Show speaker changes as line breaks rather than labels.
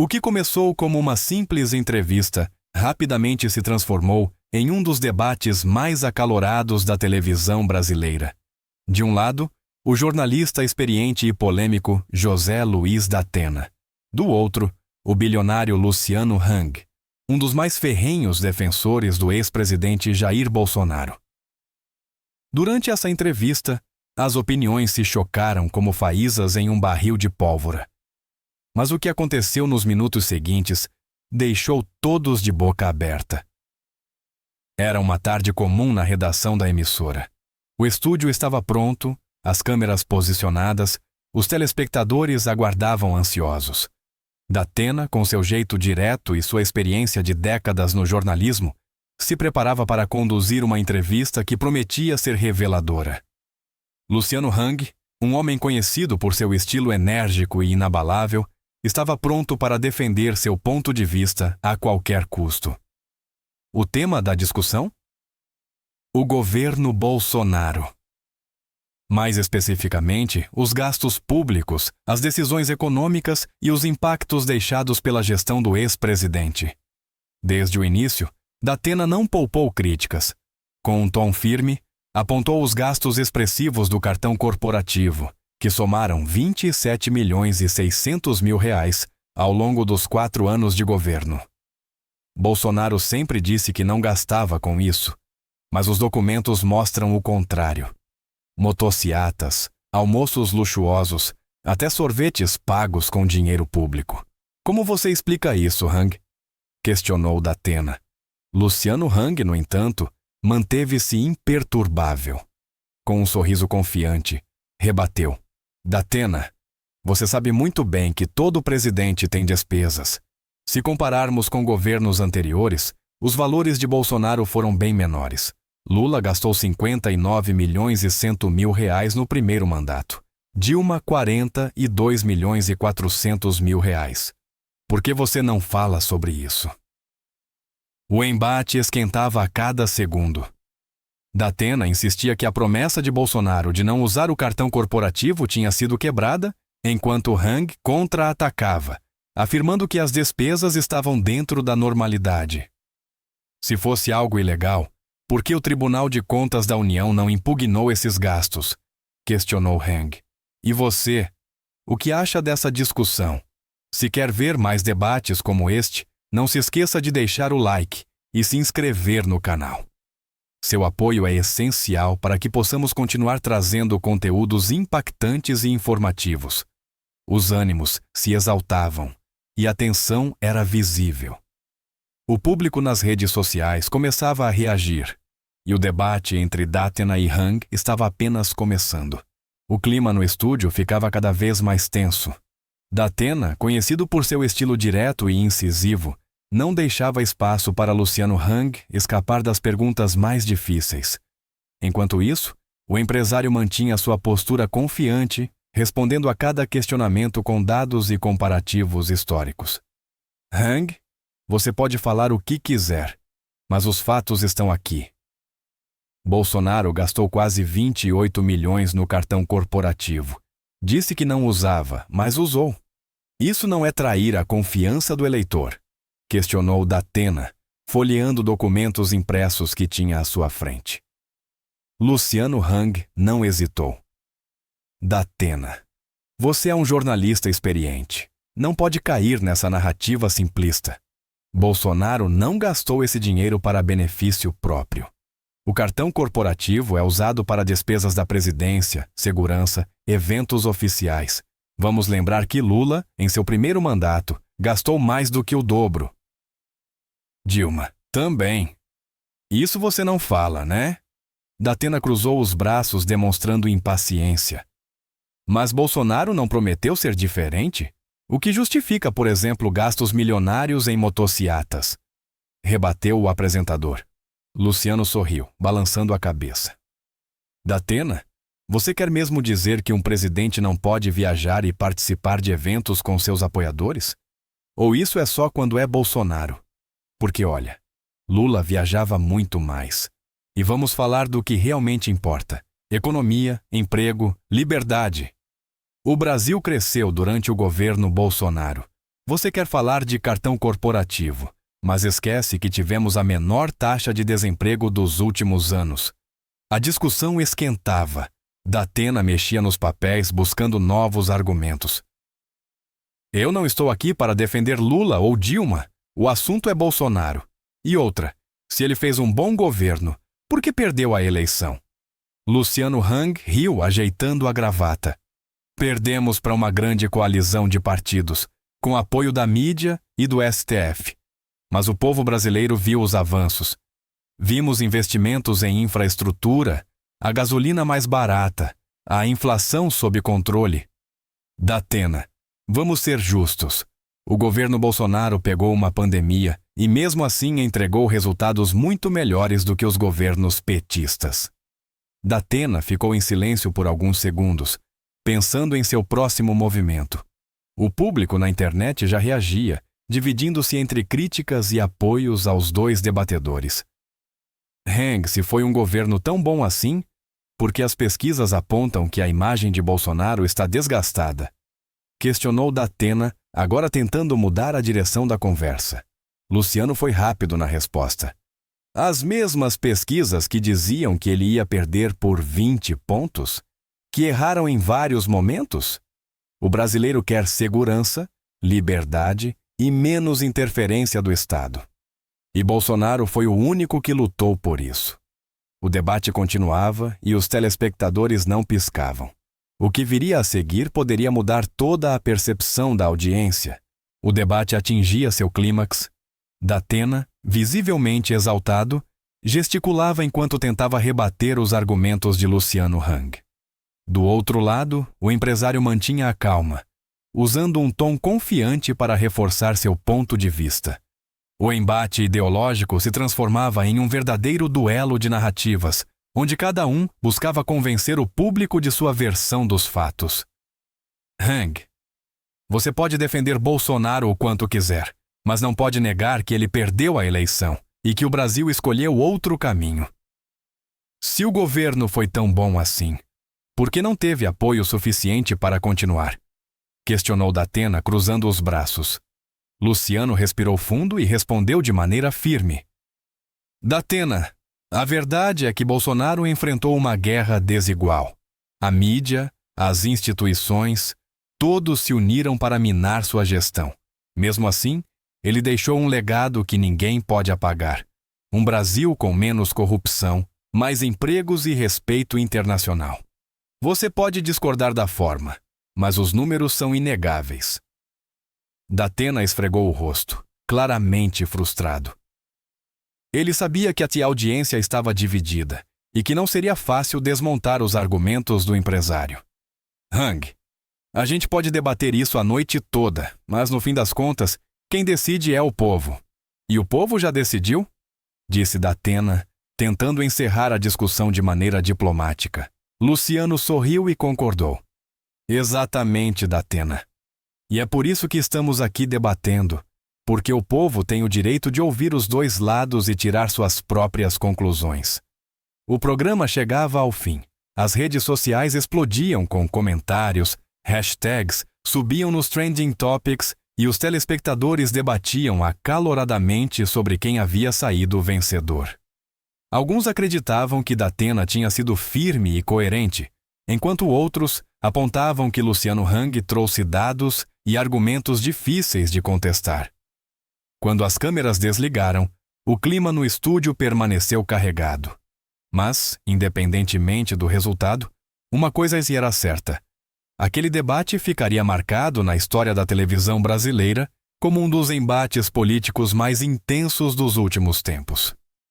O que começou como uma simples entrevista rapidamente se transformou em um dos debates mais acalorados da televisão brasileira. De um lado, o jornalista experiente e polêmico José Luiz da Atena. Do outro, o bilionário Luciano Hang, um dos mais ferrenhos defensores do ex-presidente Jair Bolsonaro. Durante essa entrevista, as opiniões se chocaram como faíscas em um barril de pólvora. Mas o que aconteceu nos minutos seguintes deixou todos de boca aberta. Era uma tarde comum na redação da emissora. O estúdio estava pronto, as câmeras posicionadas, os telespectadores aguardavam ansiosos. Da Atena, com seu jeito direto e sua experiência de décadas no jornalismo, se preparava para conduzir uma entrevista que prometia ser reveladora. Luciano Hang, um homem conhecido por seu estilo enérgico e inabalável, estava pronto para defender seu ponto de vista a qualquer custo. O tema da discussão? O governo Bolsonaro. Mais especificamente, os gastos públicos, as decisões econômicas e os impactos deixados pela gestão do ex-presidente. Desde o início, da Atena não poupou críticas. Com um tom firme, apontou os gastos expressivos do cartão corporativo, que somaram 27.600.000 reais ao longo dos 4 anos de governo. Bolsonaro sempre disse que não gastava com isso, mas os documentos mostram o contrário. Motociatas, almoços luxuosos, até sorvetes pagos com dinheiro público. Como você explica isso, Hang? Questionou da Atena. Luciano Hang, no entanto, manteve-se imperturbável. Com um sorriso confiante, rebateu. Da Atena, você sabe muito bem que todo presidente tem despesas. Se compararmos com governos anteriores, os valores de Bolsonaro foram bem menores. Lula gastou 59.100.000 reais no primeiro mandato. Dilma, 42.400.000 reais. Por que você não fala sobre isso? O embate esquentava a cada segundo. Da Atena insistia que a promessa de Bolsonaro de não usar o cartão corporativo tinha sido quebrada, enquanto Hang contra-atacava, afirmando que as despesas estavam dentro da normalidade. Se fosse algo ilegal, por que o Tribunal de Contas da União não impugnou esses gastos? Questionou Hang. E você? O que acha dessa discussão? Se quer ver mais debates como este, não se esqueça de deixar o like e se inscrever no canal. Seu apoio é essencial para que possamos continuar trazendo conteúdos impactantes e informativos. Os ânimos se exaltavam e a tensão era visível. O público nas redes sociais começava a reagir, e o debate entre da Atena e Hang estava apenas começando. O clima no estúdio ficava cada vez mais tenso. Da Atena, conhecido por seu estilo direto e incisivo, não deixava espaço para Luciano Hang escapar das perguntas mais difíceis. Enquanto isso, o empresário mantinha sua postura confiante, respondendo a cada questionamento com dados e comparativos históricos. Hang, você pode falar o que quiser, mas os fatos estão aqui. Bolsonaro gastou quase 28 milhões no cartão corporativo. Disse que não usava, mas usou. Isso não é trair a confiança do eleitor? Questionou da Atena, folheando documentos impressos que tinha à sua frente. Luciano Hang não hesitou. Da Atena, você é um jornalista experiente. Não pode cair nessa narrativa simplista. Bolsonaro não gastou esse dinheiro para benefício próprio. O cartão corporativo é usado para despesas da presidência, segurança, eventos oficiais. Vamos lembrar que Lula, em seu primeiro mandato, gastou mais do que o dobro. Dilma, também. Isso você não fala, né? Da Atena cruzou os braços demonstrando impaciência. Mas Bolsonaro não prometeu ser diferente? O que justifica, por exemplo, gastos milionários em motociatas? Rebateu o apresentador. Luciano sorriu, balançando a cabeça. Da Atena, você quer mesmo dizer que um presidente não pode viajar e participar de eventos com seus apoiadores? Ou isso é só quando é Bolsonaro? Porque, olha, Lula viajava muito mais. E vamos falar do que realmente importa: economia, emprego, liberdade. O Brasil cresceu durante o governo Bolsonaro. Você quer falar de cartão corporativo, mas esquece que tivemos a menor taxa de desemprego dos últimos anos. A discussão esquentava. Datena mexia nos papéis buscando novos argumentos. Eu não estou aqui para defender Lula ou Dilma. O assunto é Bolsonaro. E outra, se ele fez um bom governo, por que perdeu a eleição? Luciano Hang riu ajeitando a gravata. Perdemos para uma grande coalizão de partidos, com apoio da mídia e do STF. Mas o povo brasileiro viu os avanços. Vimos investimentos em infraestrutura, a gasolina mais barata, a inflação sob controle. Datena, vamos ser justos. O governo Bolsonaro pegou uma pandemia e mesmo assim entregou resultados muito melhores do que os governos petistas. Datena ficou em silêncio por alguns segundos, pensando em seu próximo movimento. O público na internet já reagia, dividindo-se entre críticas e apoios aos dois debatedores. Heng, se foi um governo tão bom assim, porque as pesquisas apontam que a imagem de Bolsonaro está desgastada. Questionou Datena, agora tentando mudar a direção da conversa. Luciano foi rápido na resposta. As mesmas pesquisas que diziam que ele ia perder por 20 pontos? Que erraram em vários momentos? O brasileiro quer segurança, liberdade e menos interferência do Estado. E Bolsonaro foi o único que lutou por isso. O debate continuava e os telespectadores não piscavam. O que viria a seguir poderia mudar toda a percepção da audiência. O debate atingia seu clímax. Datena, visivelmente exaltado, gesticulava enquanto tentava rebater os argumentos de Luciano Hang. Do outro lado, o empresário mantinha a calma, usando um tom confiante para reforçar seu ponto de vista. O embate ideológico se transformava em um verdadeiro duelo de narrativas, onde cada um buscava convencer o público de sua versão dos fatos. Hang, você pode defender Bolsonaro o quanto quiser, mas não pode negar que ele perdeu a eleição e que o Brasil escolheu outro caminho. Se o governo foi tão bom assim, por que não teve apoio suficiente para continuar? Questionou Datena, cruzando os braços. Luciano respirou fundo e respondeu de maneira firme. Datena, a verdade é que Bolsonaro enfrentou uma guerra desigual. A mídia, as instituições, todos se uniram para minar sua gestão. Mesmo assim, ele deixou um legado que ninguém pode apagar. Um Brasil com menos corrupção, mais empregos e respeito internacional. Você pode discordar da forma, mas os números são inegáveis. Datena esfregou o rosto, claramente frustrado. Ele sabia que a audiência estava dividida e que não seria fácil desmontar os argumentos do empresário. Hang, a gente pode debater isso a noite toda, mas no fim das contas, quem decide é o povo. E o povo já decidiu? Disse Datena, tentando encerrar a discussão de maneira diplomática. Luciano sorriu e concordou. Exatamente, Datena. E é por isso que estamos aqui debatendo, porque o povo tem o direito de ouvir os dois lados e tirar suas próprias conclusões. O programa chegava ao fim. As redes sociais explodiam com comentários, hashtags, subiam nos trending topics e os telespectadores debatiam acaloradamente sobre quem havia saído vencedor. Alguns acreditavam que Datena tinha sido firme e coerente, enquanto outros apontavam que Luciano Hang trouxe dados e argumentos difíceis de contestar. Quando as câmeras desligaram, o clima no estúdio permaneceu carregado. Mas, independentemente do resultado, uma coisa era certa. Aquele debate ficaria marcado na história da televisão brasileira como um dos embates políticos mais intensos dos últimos tempos.